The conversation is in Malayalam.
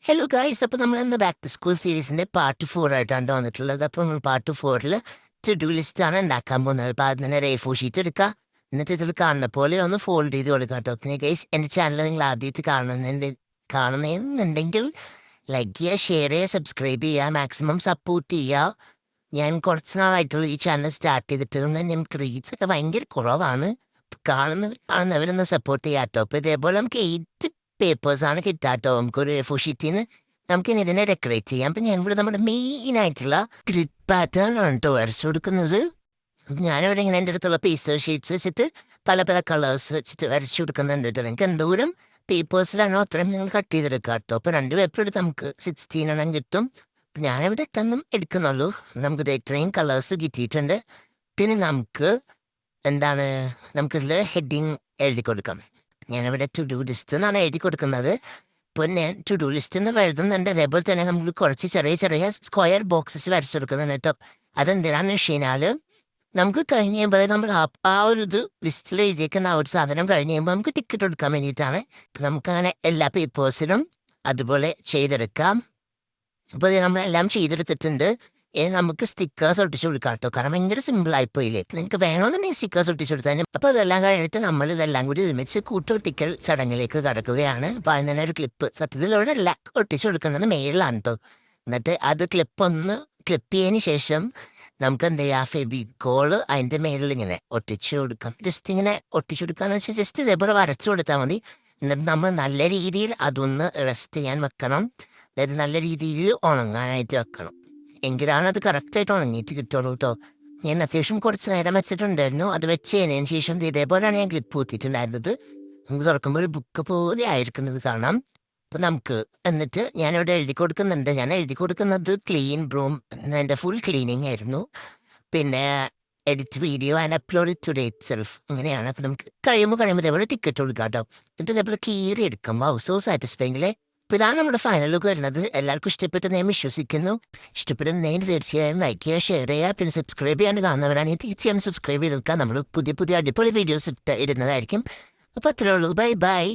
ഹലോ ഗായ്സ്, അപ്പോൾ നമ്മൾ ഇന്ന് ബാക്ക് ടു സ്കൂൾ സീരീസിൻ്റെ പാർട്ട് 4 ആയിട്ടാണ് വന്നിട്ടുള്ളത്. അപ്പോൾ നമ്മൾ പാർട്ട് 4 ടു ഡു ലിസ്റ്റാണ് ഉണ്ടാക്കാൻ പോകുന്നത്. അപ്പോൾ ആദ്യം തന്നെ A4 ഷീറ്റ് എടുക്കുക. എന്നിട്ട് ഇതിൽ കാണുന്ന പോലെ ഒന്ന് ഫോൾഡ് ചെയ്ത് കൊടുക്കുക കേട്ടോ. പിന്നെ ഗൈസ്, എൻ്റെ ചാനൽ നിങ്ങൾ ആദ്യമായിട്ട് കാണുന്നുണ്ടെങ്കിൽ ലൈക്ക് ചെയ്യുക, ഷെയർ ചെയ്യുക, സബ്സ്ക്രൈബ് ചെയ്യുക, മാക്സിമം സപ്പോർട്ട് ചെയ്യുക. ഞാൻ കുറച്ച് നാളായിട്ടുള്ള ഈ ചാനൽ സ്റ്റാർട്ട് ചെയ്തിട്ടുണ്ട്. നമുക്ക് റീച്ച് ഒക്കെ ഭയങ്കര കുറവാണ്. കാണുന്നവരൊന്ന് സപ്പോർട്ട് ചെയ്യാം കേട്ടോ. അപ്പോൾ ഇതേപോലെ നമുക്ക് 8 പേപ്പേഴ്സാണ് കിട്ടാട്ടോ. നമുക്കൊരു A4 ഷീറ്റിൽ നിന്ന് നമുക്കിനി ഇതിനെ ഡെക്കറേറ്റ് ചെയ്യാം. അപ്പം ഞാനിവിടെ നമ്മുടെ മെയിനായിട്ടുള്ള ഗ്രിഡ് പാറ്റേൺ ആണ് കേട്ടോ വരച്ചു കൊടുക്കുന്നത്. ഞാനിവിടെ ഇങ്ങനെ എൻ്റെ അടുത്തുള്ള പേസ്റ്റർ ഷീറ്റ്സ് വെച്ചിട്ട് പല പല കളേഴ്സ് വെച്ചിട്ട് വരച്ചു കൊടുക്കുന്നുണ്ട് കേട്ടോ. നിങ്ങൾക്ക് എന്തോരം പേപ്പേഴ്സിലാണോ അത്രയും നിങ്ങൾ കട്ട് ചെയ്തെടുക്കുക കേട്ടോ. അപ്പോൾ 2 പേപ്പർ എടുത്ത് നമുക്ക് 16 എണ്ണം കിട്ടും. അപ്പം ഞാനിവിടെ 10 എടുക്കുന്നുള്ളൂ. നമുക്കിത് ഇത്രയും കളേഴ്സ് കിട്ടിയിട്ടുണ്ട്. പിന്നെ നമുക്കിതിൽ ഹെഡിങ് എഴുതി കൊടുക്കാം. ഞാനിവിടെ ടു ഡു ലിസ്റ്റ് എന്നാണ് എഴുതി കൊടുക്കുന്നത്. ഇപ്പോൾ ഞാൻ ടു ഡു ലിസ്റ്റ് എന്ന് എഴുതുന്നുണ്ട്. അതേപോലെ തന്നെ നമുക്ക് കുറച്ച് ചെറിയ ചെറിയ സ്ക്വയർ ബോക്സസ് വരച്ചു കൊടുക്കുന്നുണ്ട് കേട്ടോ. അതെന്തിനാന്ന് വെച്ച് കഴിഞ്ഞാൽ നമുക്ക് കഴിഞ്ഞ് കഴിയുമ്പോൾ നമ്മൾ ആ ഒരു ഇത് ലിസ്റ്റിൽ എഴുതിയേക്കുന്ന ആ ഒരു സാധനം കഴിഞ്ഞ് കഴിയുമ്പോൾ നമുക്ക് ടിക്കറ്റ് കൊടുക്കാൻ വേണ്ടിയിട്ടാണ്. നമുക്കങ്ങനെ എല്ലാ പേപ്പേഴ്സിനും അതുപോലെ ചെയ്തെടുക്കാം. അപ്പോൾ ഇത് നമ്മളെല്ലാം ചെയ്തെടുത്തിട്ടുണ്ട്. നമുക്ക് സ്റ്റിക്കേഴ്സ് ഒട്ടിച്ച് കൊടുക്കാം കേട്ടോ. കാരണം ഭയങ്കര സിമ്പിളായിപ്പോയില്ലേ. നിങ്ങൾക്ക് വേണമെന്നുണ്ടെങ്കിൽ സ്റ്റിക്കേഴ്സ് ഒട്ടിച്ച് കൊടുത്താൽ. അപ്പോൾ അതെല്ലാം കഴിഞ്ഞിട്ട് നമ്മൾ ഇതെല്ലാം കൂടി ഒരുമിച്ച് കൂട്ടൊട്ടിക്കൽ ചടങ്ങിലേക്ക് കടക്കുകയാണ്. അപ്പോൾ അതിന് തന്നെ ഒരു ക്ലിപ്പ് സത്യത്തിലൂടെ എല്ലാം ഒട്ടിച്ച് കൊടുക്കുന്നത് മേളിലാണ് കേട്ടോ. എന്നിട്ട് അത് ക്ലിപ്പ് ചെയ്തതിന് ശേഷം നമുക്ക് എന്ത് ചെയ്യാം, ഫെവിക്കോള് അതിൻ്റെ മേളിൽ ഇങ്ങനെ ഒട്ടിച്ച് കൊടുക്കാം. ജസ്റ്റ് ഇങ്ങനെ ഒട്ടിച്ച് കൊടുക്കാന്ന് വെച്ചാൽ ജസ്റ്റ് ഇതേപോലെ വരച്ചു കൊടുത്താൽ മതി. എന്നിട്ട് നമ്മൾ നല്ല രീതിയിൽ അതൊന്ന് റെസ്റ്റ് ചെയ്യാൻ വെക്കണം. അതായത് നല്ല രീതിയിൽ ഉണങ്ങാനായിട്ട് വെക്കണം. എങ്കിലാണ് അത് കറക്റ്റായിട്ട് ഉണങ്ങിയിട്ട് കിട്ടുള്ളൂ കേട്ടോ. ഞാൻ അത്യാവശ്യം കുറച്ച് നേരം വെച്ചിട്ടുണ്ടായിരുന്നു. അത് വെച്ച് കഴിഞ്ഞതിന് ശേഷം ഇതേപോലെയാണ് ഞാൻ ക്ലിപ്പ് കൂത്തിയിട്ടുണ്ടായിരുന്നത്. നമുക്ക് തുറക്കുമ്പോൾ ഒരു ബുക്ക് പോലെ ആയിരിക്കുന്നത് കാണാം. അപ്പം എന്നിട്ട് ഞാനിവിടെ എഴുതി കൊടുക്കുന്നുണ്ട്. ഞാൻ എഴുതി കൊടുക്കുന്നത് ക്ലീൻ ബ്രൂം, എൻ്റെ ഫുൾ ക്ലീനിങ് ആയിരുന്നു. പിന്നെ edit video and upload today itself അങ്ങനെയാണ്. അപ്പം നമുക്ക് കഴിയുമ്പോൾ ഇതേപോലെ ടിക്കറ്റ് കൊടുക്കാം കേട്ടോ. എന്നിട്ട് ഇതേപോലെ കീറി എടുക്കാം. വൗ, സോ സാറ്റിസ്ഫൈങ്ങിലെ. അപ്പോൾ ഇതാണ് നമ്മുടെ ഫൈനൽ ലുക്ക് വരുന്നത്. എല്ലാവർക്കും ഇഷ്ടപ്പെട്ടെന്ന് ഞാൻ വിശ്വസിക്കുന്നു. ഇഷ്ടപ്പെടുന്നതിന് തീർച്ചയായും ലൈക്ക് ചെയ്യുക, ഷെയർ ചെയ്യുക, പിന്നെ സബ്സ്ക്രൈബ് ചെയ്യാൻ കാണുന്നവരാണെങ്കിൽ തീർച്ചയായും സബ്സ്ക്രൈബ് ചെയ്ത് വെക്കാം. നമ്മൾ പുതിയ അടിപൊളി വീഡിയോസ് ഇടുന്നതായിരിക്കും. അപ്പോൾ അത്രേ ഉള്ളൂ. Bye bye.